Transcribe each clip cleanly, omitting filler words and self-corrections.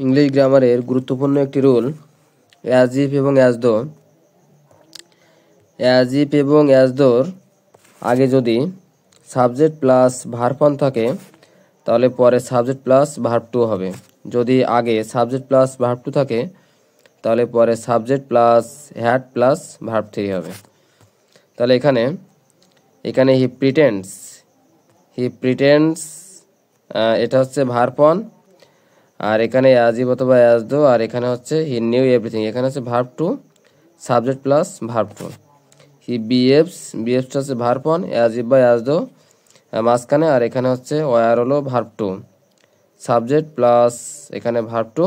English গ্রামারের গুরুত্বপূর্ণ একটি রুল অ্যাজ ইফ এবং অ্যাজ দো। অ্যাজ ইফ এবং অ্যাজ দোর আগে যদি সাবজেক্ট প্লাস ভার্ব ওয়ান থাকে তাহলে পরে সাবজেক্ট প্লাস ভার্ব টু হবে। যদি আগে সাবজেক্ট প্লাস ভার্ব টু থাকে তাহলে পরে subject plus had plus verb three হবে। তাহলে এখানে হি প্রিটেন্ডস এটা হচ্ছে ভার্ব ওয়ান, আর এখানে অ্যাজ ইফ অথবা অ্যাজ দো, আর এখানে হচ্ছে হি নিউ এভরিথিং, এখানে হচ্ছে verb two subject plus verb two. He বিহেভসটা হচ্ছে ভার্ব ওয়ান, অ্যাজ ইফ বা অ্যাজ দো মাঝখানে, আর এখানে হচ্ছে ওয়ার হলো ভার্ব টু সাবজেক্ট প্লাস এখানে ভার্ব টু।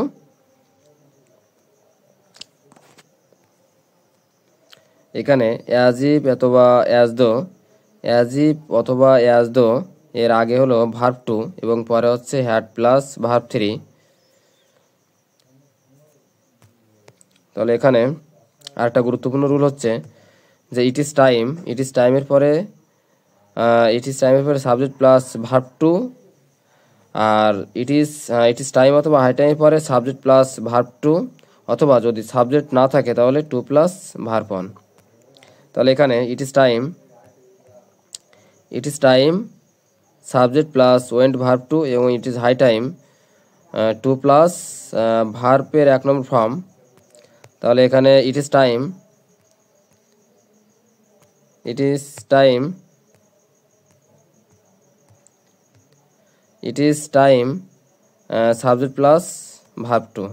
এখানে অ্যাজ ইফ অথবা অ্যাজ দো এর আগে হলো ভার্ব টু এবং পরে হচ্ছে হ্যাড প্লাস ভার্ব থ্রি। তাহলে এখানে আরেকটা গুরুত্বপূর্ণ রুল হচ্ছে যে ইট ইজ টাইমের পরে সাবজেক্ট প্লাস ভার্ব টু, আর ইট ইজ টাইম অথবা হাই টাইমের পরে সাবজেক্ট প্লাস ভার্ব টু, অথবা যদি সাবজেক্ট না থাকে তাহলে টু প্লাস ভার্ব ওয়ান। তাহলে এখানে it is time subject plus went verb two এবং it is high time to plus ভার্বের এক নম্বর ফর্ম। তাহলে এখানে it is time subject plus verb two.